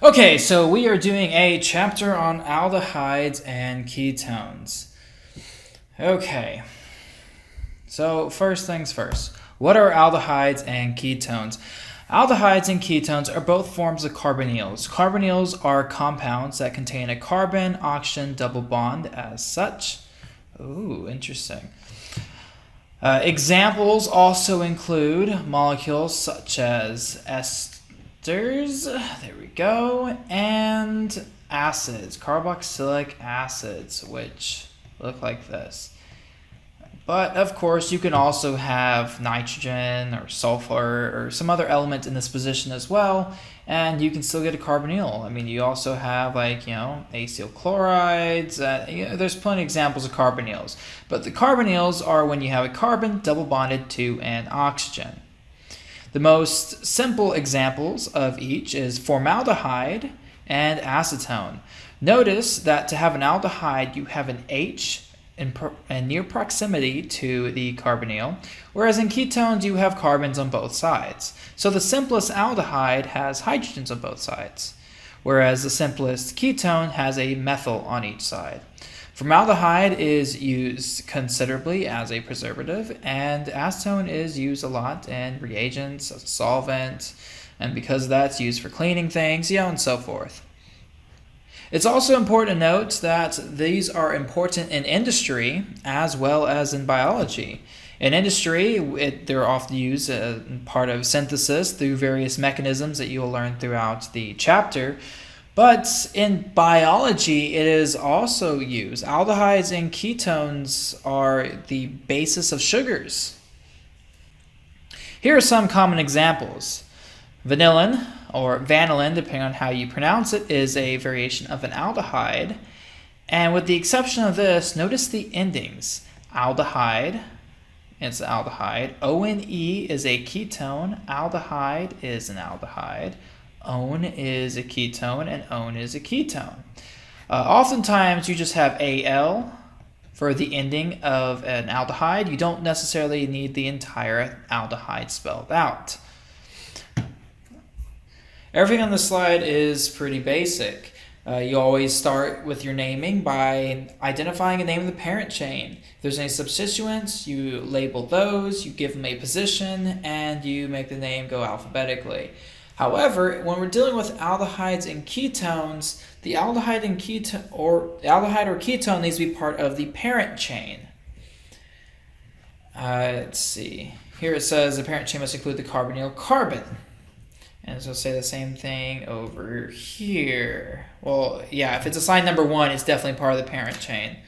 Okay, so we are doing a chapter on aldehydes and ketones. Okay, so first things first. What are aldehydes and ketones? Aldehydes and ketones are both forms of carbonyls. Carbonyls are compounds that contain a carbon-oxygen double bond as such. Ooh, interesting. Examples also include molecules such as esters, there we go, and acids, carboxylic acids, which look like this. But of course, you can also have nitrogen or sulfur or some other element in this position as well, and you can still get a carbonyl. I mean, you also have acyl chlorides. There's plenty of examples of carbonyls. But the carbonyls are when you have a carbon double bonded to an oxygen. The most simple examples of each is formaldehyde and acetone. Notice that to have an aldehyde, you have an H in near proximity to the carbonyl, whereas in ketones you have carbons on both sides. So the simplest aldehyde has hydrogens on both sides, whereas the simplest ketone has a methyl on each side. Formaldehyde is used considerably as a preservative, and acetone is used a lot in reagents, as a solvent, and because that's used for cleaning things, and so forth. It's also important to note that these are important in industry as well as in biology. In industry, they're often used as part of synthesis through various mechanisms that you will learn throughout the chapter. But in biology, it is also used. Aldehydes and ketones are the basis of sugars. Here are some common examples. Vanillin, or vanillin, depending on how you pronounce it, is a variation of an aldehyde. And with the exception of this, notice the endings. Aldehyde, it's an aldehyde. ONE is a ketone. Aldehyde is an aldehyde. ONE is a ketone, and ONE is a ketone. Oftentimes, you just have AL for the ending of an aldehyde. You don't necessarily need the entire aldehyde spelled out. Everything on the slide is pretty basic. You always start with your naming by identifying a name of the parent chain. If there's any substituents, you label those, you give them a position, and you make the name go alphabetically. However, when we're dealing with aldehydes and ketones, the aldehyde or ketone needs to be part of the parent chain. Let's see. Here it says the parent chain must include the carbonyl carbon. And so say the same thing over here. Well, yeah, if it's assigned number 1, it's definitely part of the parent chain.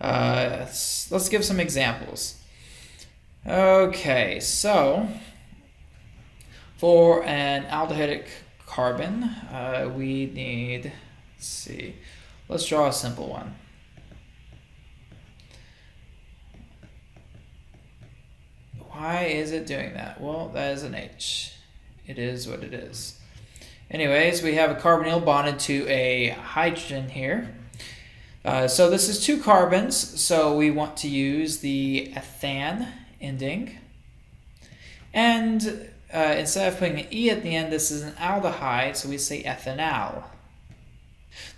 Let's give some examples. Okay, so for an aldehydic carbon, we need, let's draw a simple one. Why is it doing that? Well, that is an H. It is what it is. Anyways, we have a carbonyl bonded to a hydrogen here. So this is 2 carbons, so we want to use the ethan ending. And instead of putting an E at the end, this is an aldehyde, so we say ethanal.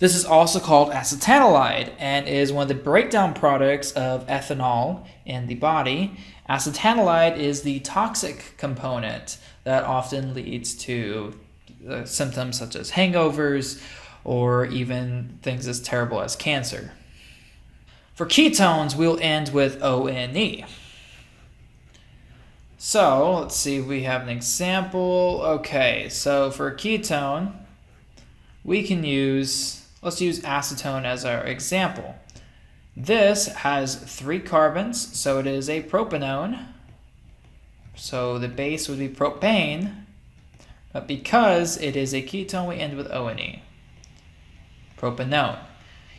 This is also called acetaldehyde and is one of the breakdown products of ethanol in the body. Acetaldehyde is the toxic component that often leads to symptoms such as hangovers or even things as terrible as cancer. For ketones, we'll end with ONE. So let's see, we have an example. Okay, so for a ketone, we can let's use acetone as our example. This has 3 carbons, so it is a propanone. So the base would be propane, but because it is a ketone, we end with ONE. Propanone.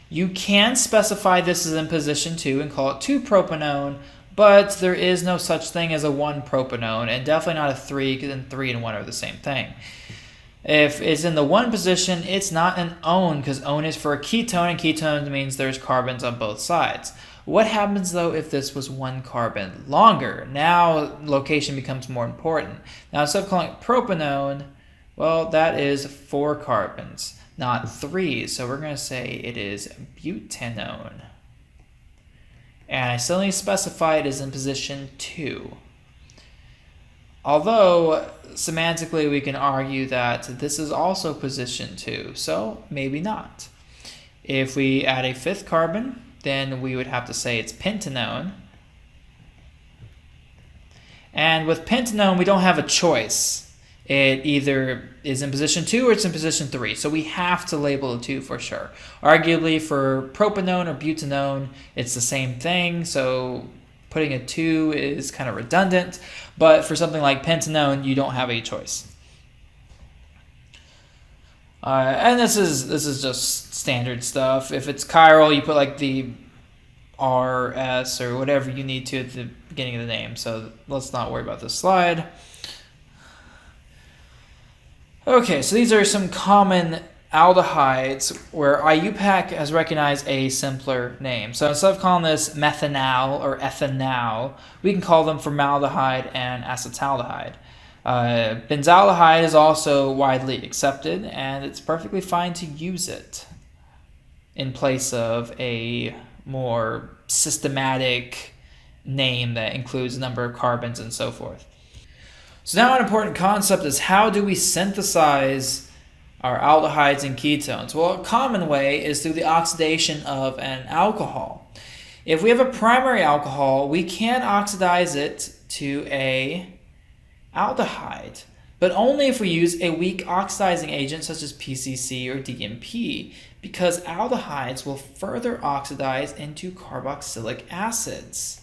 You can specify this is in position 2 and call it 2-propanone, but there is no such thing as a 1-propanone, and definitely not a 3, because then 3 and 1 are the same thing. If it's in the 1 position, it's not an one, because one is for a ketone, and ketone means there's carbons on both sides. What happens, though, if this was 1 carbon longer? Now, location becomes more important. Now, instead of calling it propanone, Well, that is 4 carbons, not 3. So we're going to say it is butanone. And I still need to specify it is in position 2. Although, semantically, we can argue that this is also position 2, so maybe not. If we add a 5th carbon, then we would have to say it's pentanone. And with pentanone, we don't have a choice. It either is in position 2 or it's in position 3. So we have to label the 2 for sure. Arguably for propanone or butanone, it's the same thing. So putting a 2 is kind of redundant. But for something like pentanone, you don't have a choice. And this is just standard stuff. If it's chiral, you put like the R, S, or whatever you need to at the beginning of the name. So let's not worry about this slide. Okay, so these are some common aldehydes where IUPAC has recognized a simpler name. So instead of calling this methanal or ethanal, we can call them formaldehyde and acetaldehyde. Benzaldehyde is also widely accepted, and it's perfectly fine to use it in place of a more systematic name that includes a number of carbons and so forth. So now an important concept is how do we synthesize our aldehydes and ketones? Well, a common way is through the oxidation of an alcohol. If we have a primary alcohol, we can oxidize it to a aldehyde, but only if we use a weak oxidizing agent such as PCC or DMP, because aldehydes will further oxidize into carboxylic acids.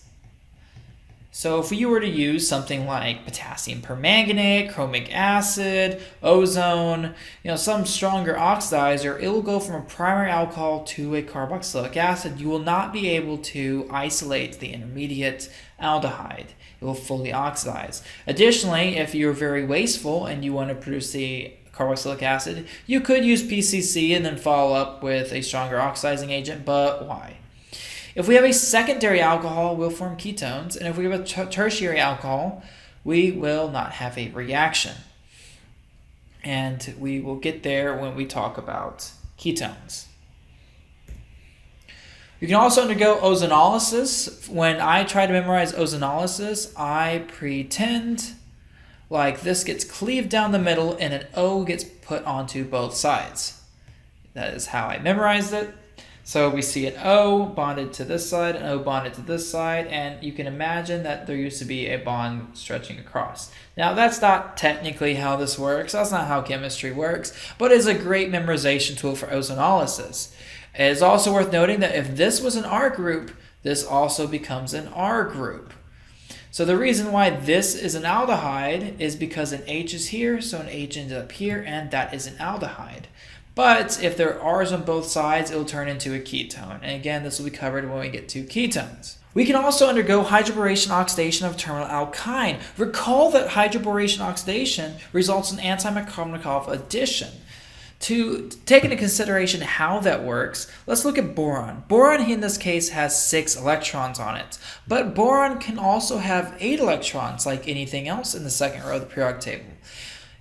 So if you were to use something like potassium permanganate, chromic acid, ozone, some stronger oxidizer, it will go from a primary alcohol to a carboxylic acid. You will not be able to isolate the intermediate aldehyde. It will fully oxidize. Additionally, if you're very wasteful and you want to produce the carboxylic acid, you could use PCC and then follow up with a stronger oxidizing agent, but why? If we have a secondary alcohol, we'll form ketones, and if we have a tertiary alcohol, we will not have a reaction. And we will get there when we talk about ketones. You can also undergo ozonolysis. When I try to memorize ozonolysis, I pretend like this gets cleaved down the middle and an O gets put onto both sides. That is how I memorized it. So we see an O bonded to this side, an O bonded to this side, and you can imagine that there used to be a bond stretching across. Now that's not technically how this works, that's not how chemistry works, but it's a great memorization tool for ozonolysis. It is also worth noting that if this was an R group, this also becomes an R group. So the reason why this is an aldehyde is because an H is here, so an H ends up here, and that is an aldehyde. But if there are R's on both sides, it will turn into a ketone. And again, this will be covered when we get to ketones. We can also undergo hydroboration oxidation of terminal alkyne. Recall that hydroboration oxidation results in antimicrobial addition. To take into consideration how that works, let's look at boron. Boron in this case has 6 electrons on it, but boron can also have 8 electrons like anything else in the second row of the periodic table.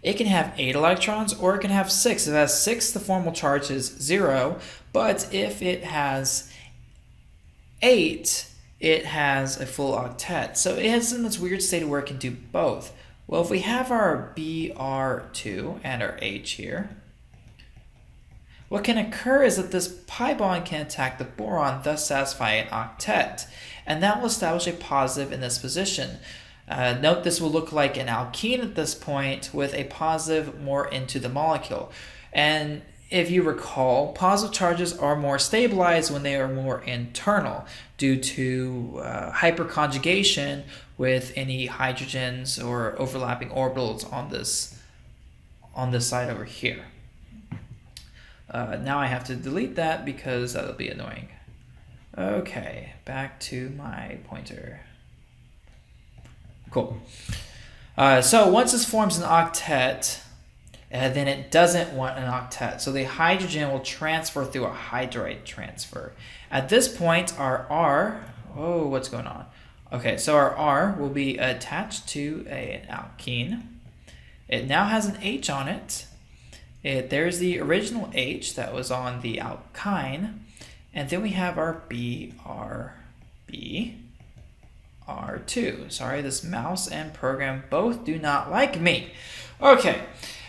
It can have 8 electrons or it can have 6. If it has 6, the formal charge is 0, but if it has 8, it has a full octet. So it is in this weird state where it can do both. Well, if we have our Br2 and our H here, what can occur is that this pi bond can attack the boron, thus satisfy an octet, and that will establish a positive in this position. Note this will look like an alkene at this point with a positive more into the molecule. And if you recall, positive charges are more stabilized when they are more internal due to hyperconjugation with any hydrogens or overlapping orbitals on this side over here. Now I have to delete that because that'll be annoying. Okay, back to my pointer. Cool. So once this forms an octet, then it doesn't want an octet. So the hydrogen will transfer through a hydrate transfer. At this point, our R, what's going on? Okay, so our R will be attached to an alkene. It now has an H on it. There's the original H that was on the alkyne. And then we have our BRB2. Sorry, this mouse and program both do not like me. Okay,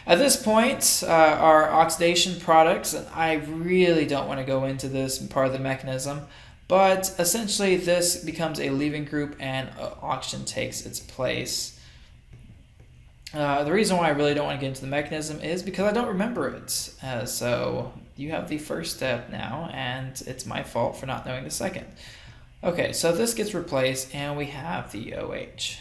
at this point, our oxidation products, and I really don't want to go into this part of the mechanism, but essentially this becomes a leaving group and oxygen takes its place. The reason why I really don't want to get into the mechanism is because I don't remember it. So you have the first step now, and it's my fault for not knowing the second. Okay, so this gets replaced, and we have the OH.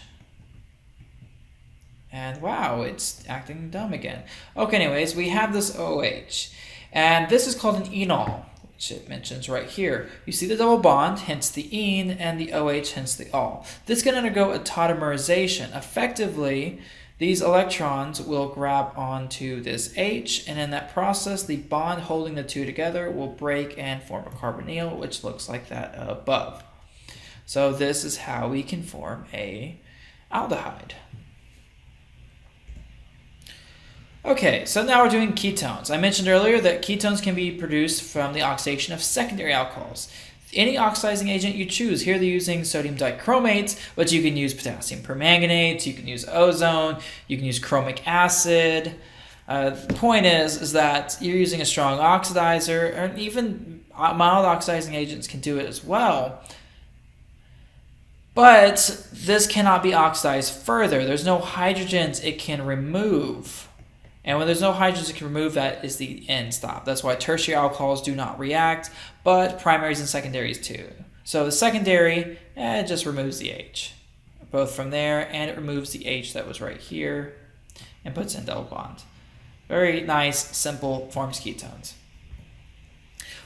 And wow, it's acting dumb again. Okay, anyways, we have this OH. And this is called an enol, which it mentions right here. You see the double bond, hence the ene, and the OH, hence the ol. This can undergo a tautomerization. Effectively, these electrons will grab onto this H, and in that process, the bond holding the two together will break and form a carbonyl, which looks like that above. So this is how we can form a aldehyde. Okay, so now we're doing ketones. I mentioned earlier that ketones can be produced from the oxidation of secondary alcohols. Any oxidizing agent you choose. Here they're using sodium dichromate, but you can use potassium permanganate, you can use ozone, you can use chromic acid. The point is that you're using a strong oxidizer, and even mild oxidizing agents can do it as well. But this cannot be oxidized further. There's no hydrogens it can remove. And when there's no hydrogens it can remove, that is the end stop. That's why tertiary alcohols do not react, but primaries and secondaries too. So the secondary, it just removes the H, both from there, and it removes the H that was right here and puts in double bond. Very nice, simple, forms ketones.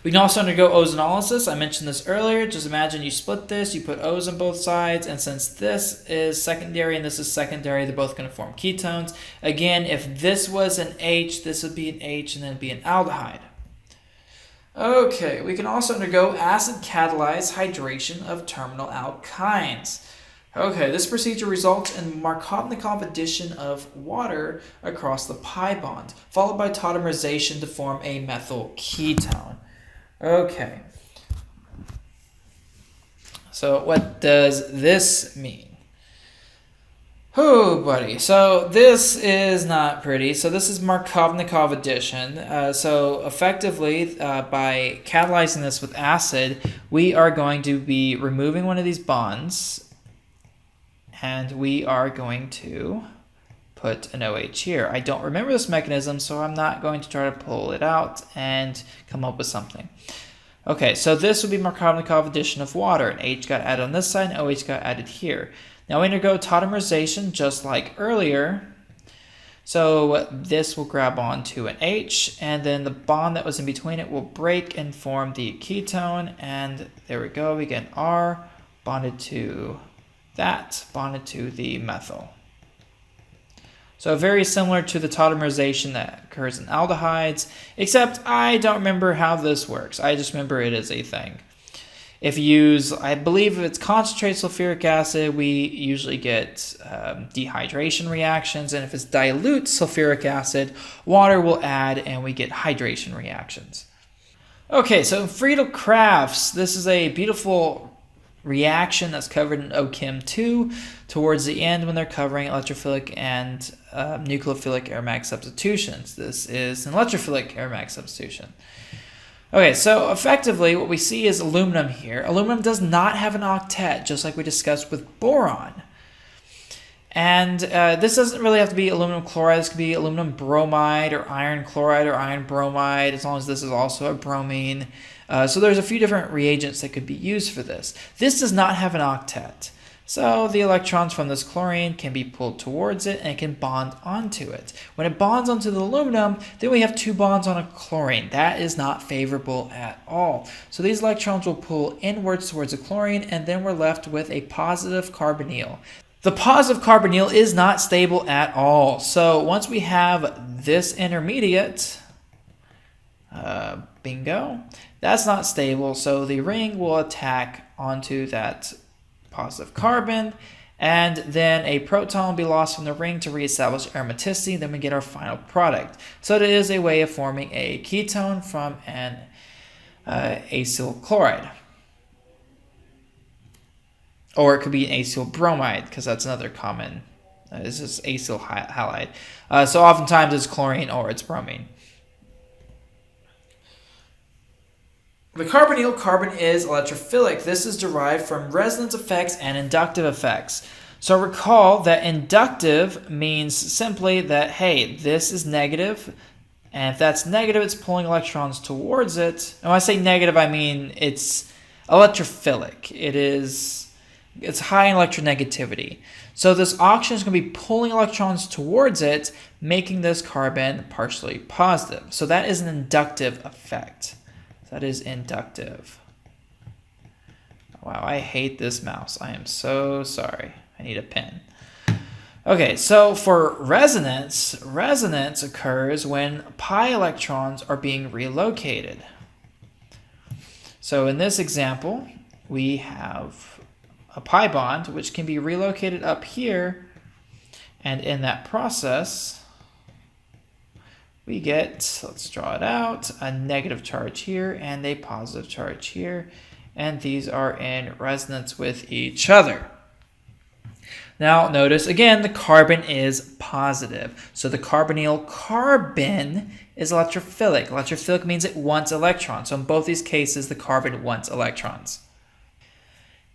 We can also undergo ozonolysis. I mentioned this earlier. Just imagine you split this, you put O's on both sides, and since this is secondary and this is secondary, they're both going to form ketones. Again, if this was an H, this would be an H, and then it'd be an aldehyde. Okay, we can also undergo acid-catalyzed hydration of terminal alkynes. Okay, this procedure results in Markovnikov addition of water across the pi bond, followed by tautomerization to form a methyl ketone. Okay, so what does this mean? Oh, buddy, so this is not pretty. So this is Markovnikov addition. So effectively, by catalyzing this with acid, we are going to be removing one of these bonds, and we are going to put an OH here. I don't remember this mechanism, so I'm not going to try to pull it out and come up with something. Okay, so this would be Markovnikov addition of water. An H got added on this side, and OH got added here. Now we undergo tautomerization just like earlier. So this will grab onto an H, and then the bond that was in between it will break and form the ketone, and there we go, we get an R bonded to that, bonded to the methyl. So very similar to the tautomerization that occurs in aldehydes, except I don't remember how this works. I just remember it is a thing. If you use, I believe if it's concentrated sulfuric acid, we usually get dehydration reactions, and if it's dilute sulfuric acid, water will add and we get hydration reactions. Okay, so Friedel-Crafts, this is a beautiful reaction that's covered in OChem 2 towards the end when they're covering electrophilic and nucleophilic aromatic substitutions. This is an electrophilic aromatic substitution. Okay, so effectively what we see is aluminum here. Aluminum does not have an octet, just like we discussed with boron. And this doesn't really have to be aluminum chloride. This could be aluminum bromide or iron chloride or iron bromide, as long as this is also a bromine. So there's a few different reagents that could be used for this. This does not have an octet. So the electrons from this chlorine can be pulled towards it and it can bond onto it. When it bonds onto the aluminum, then we have two bonds on a chlorine. That is not favorable at all. So these electrons will pull inwards towards the chlorine, and then we're left with a positive carbonyl. The positive carbonyl is not stable at all. So once we have this intermediate, bingo, that's not stable. So the ring will attack onto that positive carbon, and then a proton will be lost from the ring to reestablish aromaticity. Then we get our final product. So it is a way of forming a ketone from an acyl chloride. Or it could be an acyl bromide, because that's another common. This is acyl halide. So oftentimes it's chlorine or it's bromine. The carbonyl carbon is electrophilic. This is derived from resonance effects and inductive effects. So recall that inductive means simply that, hey, this is negative, and if that's negative, it's pulling electrons towards it. And when I say negative, I mean it's electrophilic. It's high in electronegativity. So this oxygen is going to be pulling electrons towards it, making this carbon partially positive. So that is an inductive effect. That is inductive. Wow, I hate this mouse. I am so sorry. I need a pen. Okay, so for resonance occurs when pi electrons are being relocated. So in this example, we have a pi bond, which can be relocated up here, and in that process, we get, let's draw it out, a negative charge here and a positive charge here, and these are in resonance with each other. Now notice again, the carbon is positive. So the carbonyl carbon is electrophilic. Electrophilic means it wants electrons. So in both these cases, the carbon wants electrons.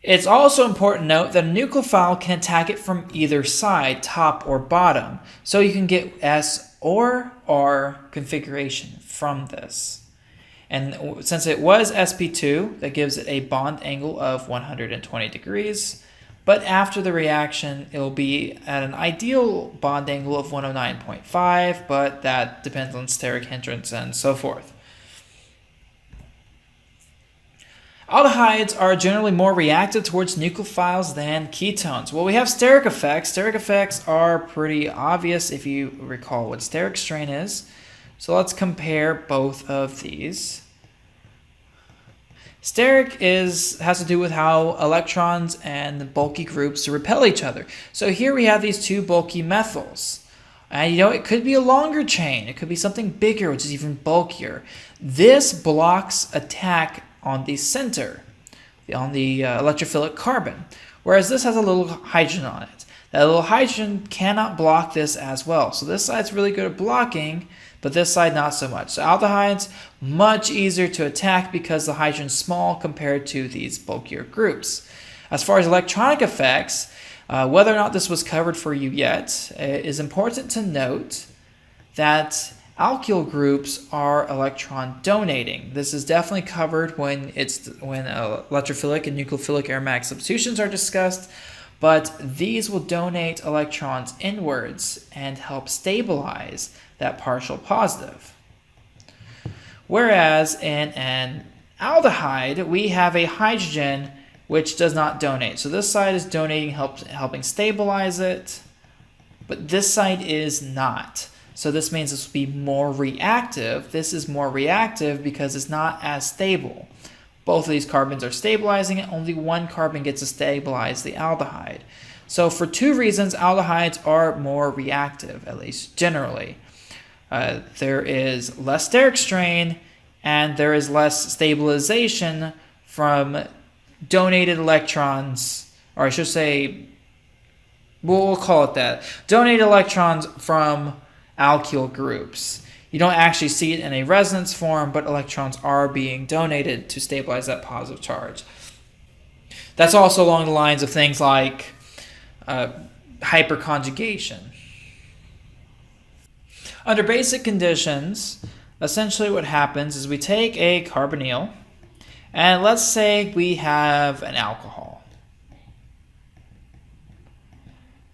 It's also important to note that a nucleophile can attack it from either side, top or bottom. So you can get S or R configuration from this. And since it was sp2, that gives it a bond angle of 120 degrees. But after the reaction, it will be at an ideal bond angle of 109.5, but that depends on steric hindrance and so forth. Aldehydes are generally more reactive towards nucleophiles than ketones. Well, we have steric effects. Steric effects are pretty obvious if you recall what steric strain is. So let's compare both of these. Steric has to do with how electrons and bulky groups repel each other. So here we have these two bulky methyls. And it could be a longer chain. It could be something bigger, which is even bulkier. This blocks attack on the center, on the electrophilic carbon, whereas this has a little hydrogen on it. That little hydrogen cannot block this as well. So this side's really good at blocking, but this side not so much. So aldehydes, much easier to attack because the hydrogen's small compared to these bulkier groups. As far as electronic effects, whether or not this was covered for you yet, it is important to note that alkyl groups are electron donating. This is definitely covered when electrophilic and nucleophilic aromatic substitutions are discussed, but these will donate electrons inwards and help stabilize that partial positive. Whereas in an aldehyde, we have a hydrogen which does not donate. So this side is donating, helping stabilize it, but this side is not. So this means this will be more reactive. This is more reactive because it's not as stable. Both of these carbons are stabilizing it. Only one carbon gets to stabilize the aldehyde. So for two reasons, aldehydes are more reactive, at least generally. There is less steric strain, and there is less stabilization from donated electrons, or I should say, we'll call it that. Donated electrons from alkyl groups. You don't actually see it in a resonance form, but electrons are being donated to stabilize that positive charge. That's also along the lines of things like hyperconjugation. Under basic conditions, essentially what happens is we take a carbonyl, and let's say we have an alcohol.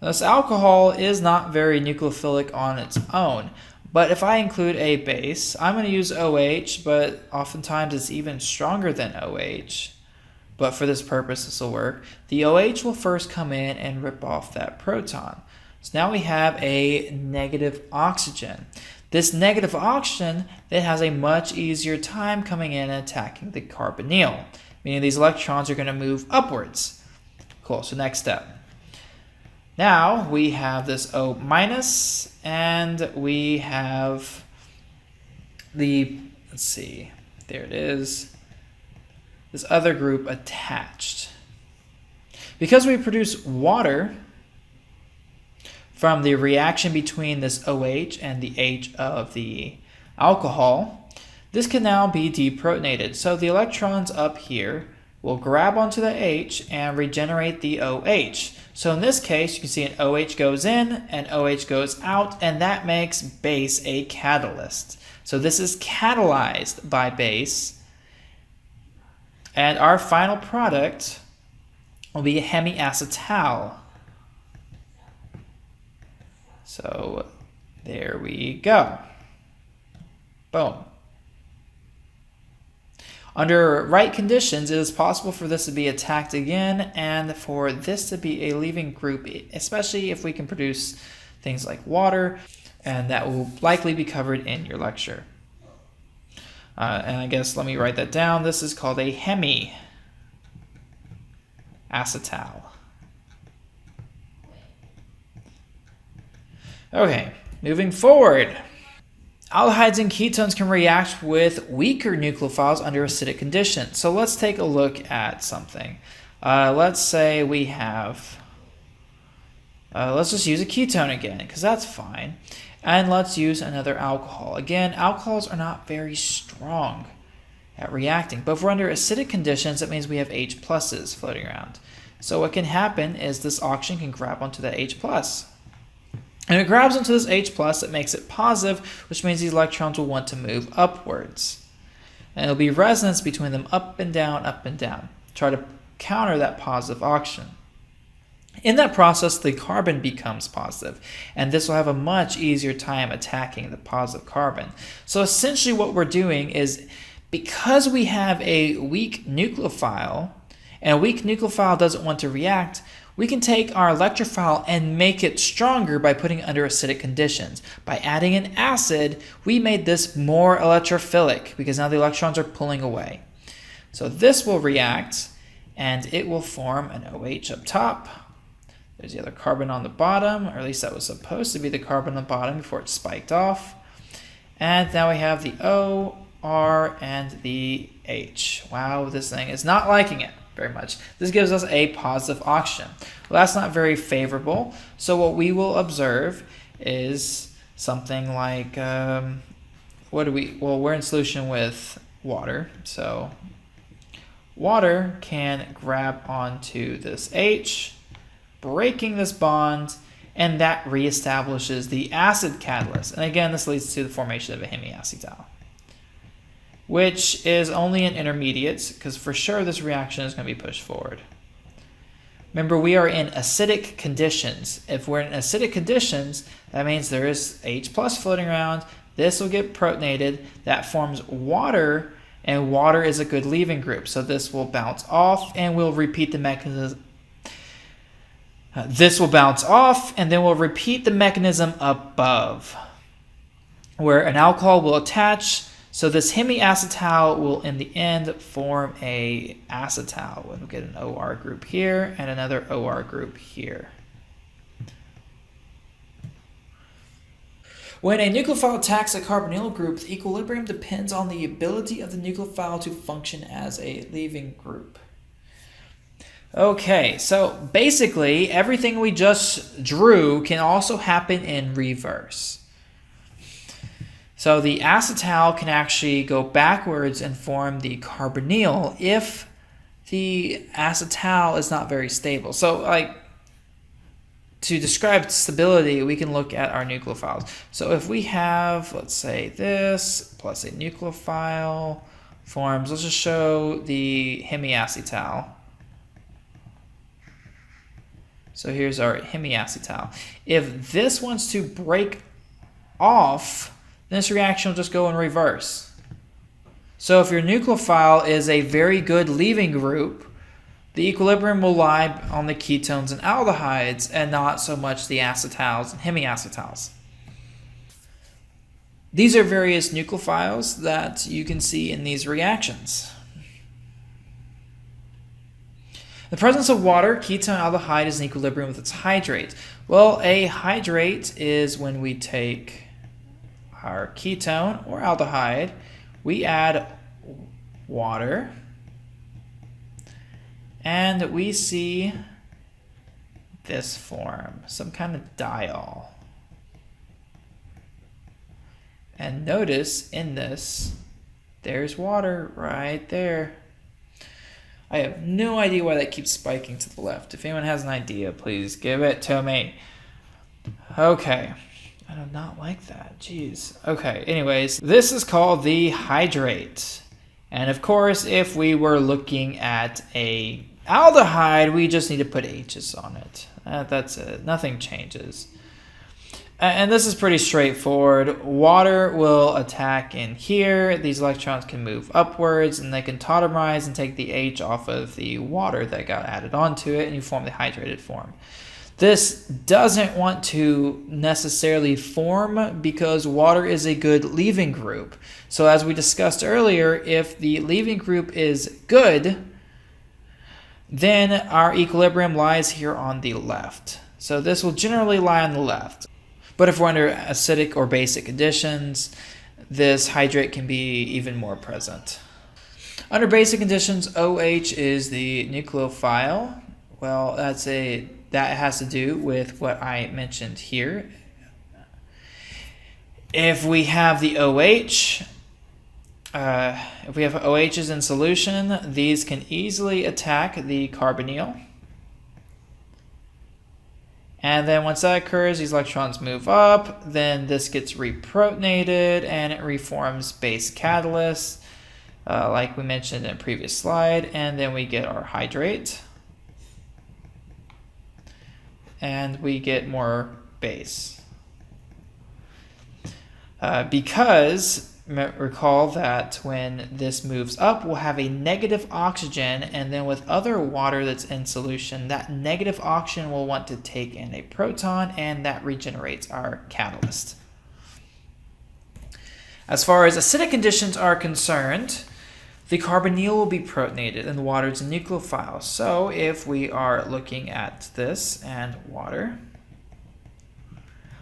This alcohol is not very nucleophilic on its own, but if I include a base, I'm going to use OH, but oftentimes it's even stronger than OH. But for this purpose, this will work. The OH will first come in and rip off that proton. So now we have a negative oxygen. This negative oxygen then has a much easier time coming in and attacking the carbonyl, meaning these electrons are going to move upwards. Cool, so next step. Now we have this O minus, and we have the, let's see, there it is, this other group attached. Because we produce water from the reaction between this OH and the H of the alcohol, this can now be deprotonated. So the electrons up here will grab onto the H and regenerate the OH. So in this case, you can see an OH goes in and OH goes out, and that makes base a catalyst. So this is catalyzed by base, and our final product will be hemiacetal. So there we go. Boom. Under right conditions, it is possible for this to be attacked again and for this to be a leaving group, especially if we can produce things like water, and that will likely be covered in your lecture. And I guess let me write that down. This is called a hemiacetal. Okay, moving forward. Aldehydes and ketones can react with weaker nucleophiles under acidic conditions. So let's take a look at something. Let's say we have, let's just use a ketone again, because that's fine. And let's use another alcohol. Again, alcohols are not very strong at reacting, but if we're under acidic conditions, that means we have H pluses floating around. So what can happen is this oxygen can grab onto that H plus. And it grabs onto this H plus, it makes it positive, which means these electrons will want to move upwards. And it'll be resonance between them up and down. Try to counter that positive oxygen. In that process, the carbon becomes positive, and this will have a much easier time attacking the positive carbon. So essentially what we're doing is, because we have a weak nucleophile, and a weak nucleophile doesn't want to react, we can take our electrophile and make it stronger by putting it under acidic conditions. By adding an acid, we made this more electrophilic because now the electrons are pulling away. So this will react and it will form an OH up top. There's the other carbon on the bottom, or at least that was supposed to be the carbon on the bottom before it spiked off. And now we have the O, R, and the H. Wow, this thing is not liking it very much. This gives us a positive oxygen. Well, that's not very favorable. So what we will observe is something like, well, we're in solution with water. So water can grab onto this H, breaking this bond, and that reestablishes the acid catalyst. And again, this leads to the formation of a hemiacetal, which is only in intermediates, because for sure this reaction is going to be pushed forward. Remember, we are in acidic conditions. If we're in acidic conditions, that means there is H plus floating around. This will get protonated. That forms water, and water is a good leaving group. So this will bounce off, and we'll repeat the mechanism. This will bounce off, and then we'll repeat the mechanism above, where an alcohol will attach. So this hemiacetal will, in the end, form a acetal. We'll get an OR group here and another OR group here. When a nucleophile attacks a carbonyl group, the equilibrium depends on the ability of the nucleophile to function as a leaving group. Okay, so basically everything we just drew can also happen in reverse. So the acetal can actually go backwards and form the carbonyl if the acetal is not very stable. So like, to describe stability, we can look at our nucleophiles. So if we have, let's say this, plus a nucleophile forms, let's just show the hemiacetal. So here's our hemiacetal. If this wants to break off, this reaction will just go in reverse. So if your nucleophile is a very good leaving group, the equilibrium will lie on the ketones and aldehydes and not so much the acetals and hemiacetals. These are various nucleophiles that you can see in these reactions. the presence of water, ketone aldehyde is in equilibrium with its hydrate. Well, a hydrate is when we take our ketone or aldehyde, we add water, and we see this form, some kind of diol. And notice in this, there's water right there. I have no idea why that keeps spiking to the left. If anyone has an idea, please give it to me. Okay. I do not like that. Jeez. Okay, anyways, this is called the hydrate. And of course, if we were looking at a aldehyde, we just need to put H's on it. That's it. Nothing changes. And this is pretty straightforward. Water will attack in here. These electrons can move upwards, and they can tautomerize and take the H off of the water that got added onto it, and you form the hydrated form. This doesn't want to necessarily form because water is a good leaving group. So as we discussed earlier, if the leaving group is good, then our equilibrium lies here on the left. So this will generally lie on the left. But if we're under acidic or basic conditions, this hydrate can be even more present. Under basic conditions, OH is the nucleophile. Well, that has to do with what I mentioned here. If we have the OH, if we have OHs in solution, these can easily attack the carbonyl. And then once that occurs, these electrons move up, then this gets reprotonated and it reforms base catalysts, like we mentioned in a previous slide, and then we get our hydrate. And we get more base. Because recall that when this moves up, we'll have a negative oxygen, and then with other water that's in solution, that negative oxygen will want to take in a proton, and that regenerates our catalyst. As far as acidic conditions are concerned, the carbonyl will be protonated and the water is a nucleophile. So if we are looking at this and water,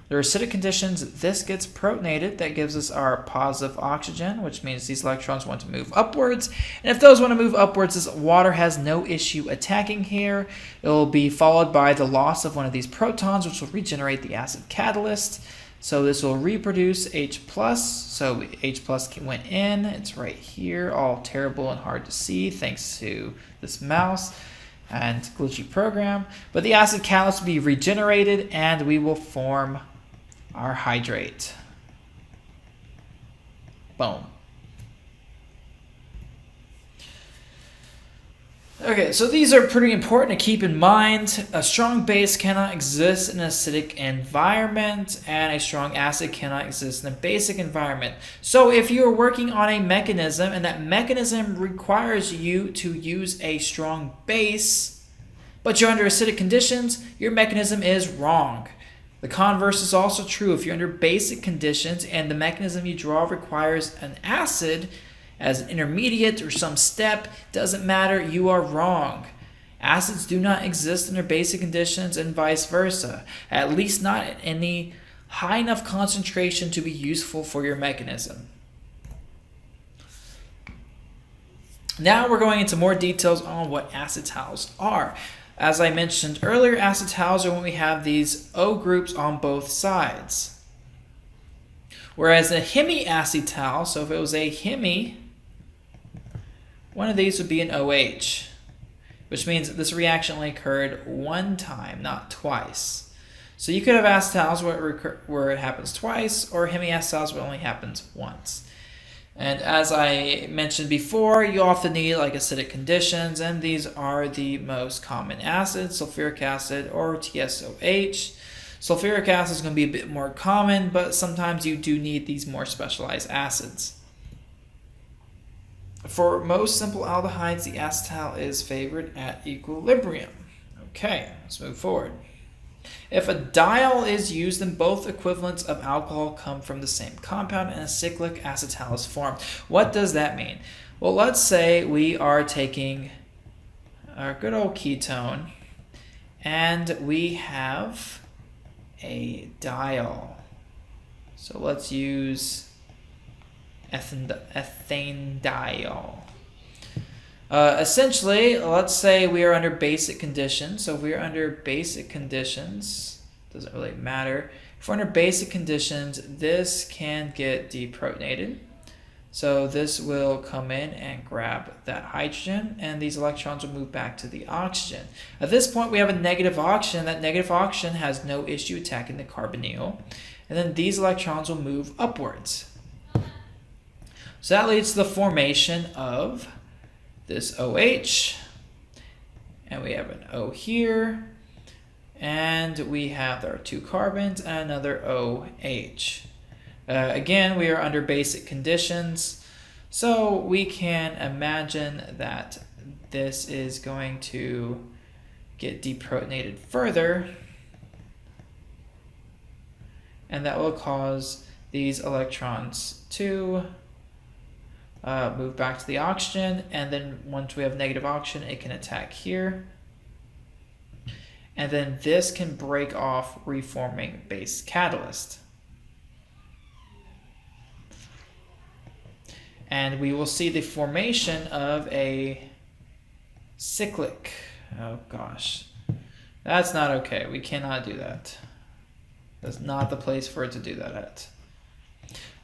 there are acidic conditions, this gets protonated. That gives us our positive oxygen, which means these electrons want to move upwards. And if those want to move upwards, this water has no issue attacking here. It will be followed by the loss of one of these protons, which will regenerate the acid catalyst. So this will reproduce H+. So H+ went in. It's right here, all terrible and hard to see thanks to this mouse and glitchy program. But the acid catalyst will be regenerated, and we will form our hydrate. Boom. Okay, so these are pretty important to keep in mind. A strong base cannot exist in an acidic environment, and a strong acid cannot exist in a basic environment. So if you are working on a mechanism and that mechanism requires you to use a strong base, but you're under acidic conditions, your mechanism is wrong. The converse is also true. If you're under basic conditions and the mechanism you draw requires an acid as an intermediate or some step, doesn't matter, you are wrong. Acids do not exist under basic conditions and vice versa, at least not at any high enough concentration to be useful for your mechanism. Now we're going into more details on what acetals are. As I mentioned earlier, acetals are when we have these O groups on both sides. Whereas a hemiacetal, so if it was a hemi, one of these would be an OH, which means that this reaction only occurred one time, not twice. So you could have acetals where it happens twice, or hemiacetals where it only happens once. And as I mentioned before, you often need like acidic conditions, and these are the most common acids, sulfuric acid or TSOH. Sulfuric acid is going to be a bit more common, but sometimes you do need these more specialized acids. For most simple aldehydes, the acetal is favored at equilibrium. Okay, let's move forward. If a diol is used, then both equivalents of alcohol come from the same compound and a cyclic acetal is formed. What does that mean? Well, let's say we are taking our good old ketone, and we have a diol. So let's use ethane diol. Essentially, let's say we are under basic conditions. So if we are under basic conditions, doesn't really matter. If we're under basic conditions, this can get deprotonated. So this will come in and grab that hydrogen, and these electrons will move back to the oxygen. At this point, we have a negative oxygen. That negative oxygen has no issue attacking the carbonyl. And then these electrons will move upwards. So that leads to the formation of this OH. And we have an O here. And we have our 2 carbons and another OH. Again, we are under basic conditions, so we can imagine that this is going to get deprotonated further, and that will cause these electrons to move back to the oxygen, and then once we have negative oxygen, it can attack here. And then this can break off reforming base catalyst. And we will see the formation of a cyclic. Oh gosh, that's not okay. We cannot do that. That's not the place for it to do that at.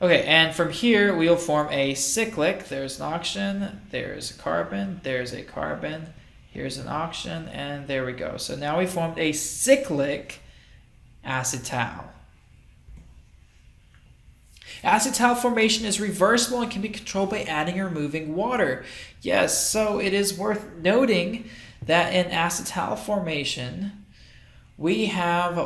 Okay, and from here we'll form a cyclic. There's an oxygen, there's a carbon, there's a carbon, here's an oxygen, and there we go. So now we formed a cyclic acetal. Acetal formation is reversible and can be controlled by adding or removing water. Yes, so it is worth noting that in acetal formation, we have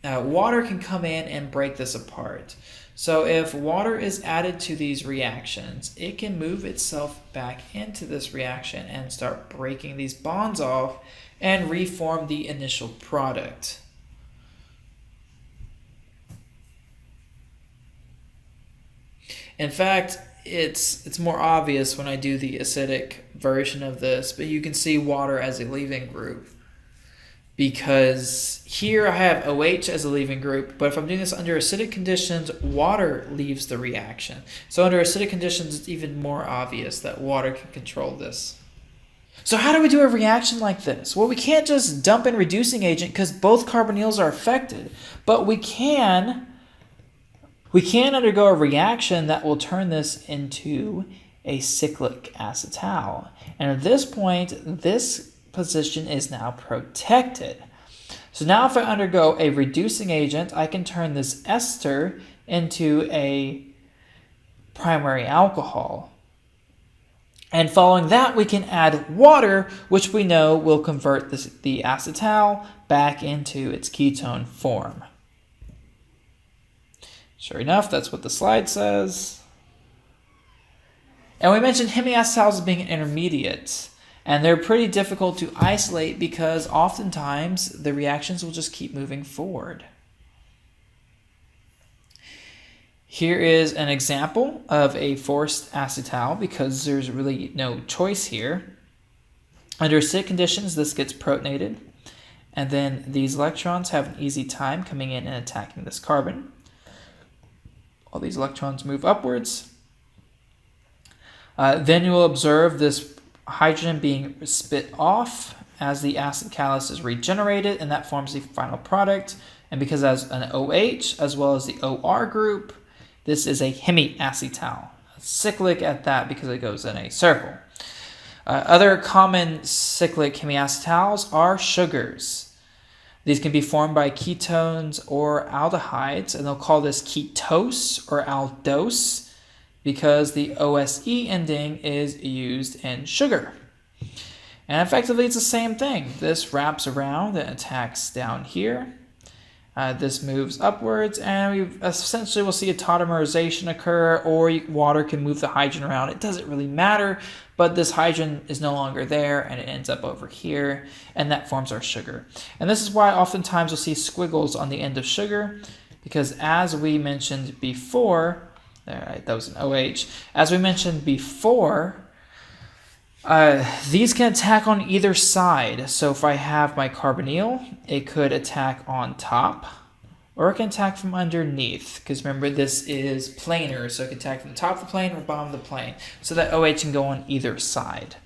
water can come in and break this apart. So if water is added to these reactions, it can move itself back into this reaction and start breaking these bonds off and reform the initial product. In fact, it's more obvious when I do the acidic version of this, but you can see water as a leaving group. Because here I have OH as a leaving group, but if I'm doing this under acidic conditions, water leaves the reaction. So under acidic conditions, it's even more obvious that water can control this. So how do we do a reaction like this? Well, we can't just dump in reducing agent because both carbonyls are affected, but we can undergo a reaction that will turn this into a cyclic acetal. And at this point, this position is now protected. So now if I undergo a reducing agent, I can turn this ester into a primary alcohol. And following that, we can add water, which we know will convert the acetal back into its ketone form. Sure enough, that's what the slide says. And we mentioned hemiacetals as being an intermediate. And they're pretty difficult to isolate because oftentimes the reactions will just keep moving forward. Here is an example of a forced acetal because there's really no choice here. Under acidic conditions, this gets protonated. And then these electrons have an easy time coming in and attacking this carbon. All these electrons move upwards. Then you will observe this hydrogen being spit off as the acid catalyst is regenerated, and that forms the final product. And because it has an OH as well as the OR group, this is a hemiacetal. Cyclic at that because it goes in a circle. Other common cyclic hemiacetals are sugars. These can be formed by ketones or aldehydes, and they'll call this ketose or aldose because the OSE ending is used in sugar. And effectively, it's the same thing. This wraps around and attacks down here. This moves upwards, and we essentially will see a tautomerization occur, or water can move the hydrogen around. It doesn't really matter, but this hydrogen is no longer there, and it ends up over here, and that forms our sugar. And this is why oftentimes you'll see squiggles on the end of sugar, because as we mentioned before, all right, that was an OH. As we mentioned before, These can attack on either side. So if I have my carbonyl, it could attack on top, or it can attack from underneath. Because remember, this is planar, so it can attack from the top of the plane or bottom of the plane. So that OH can go on either side.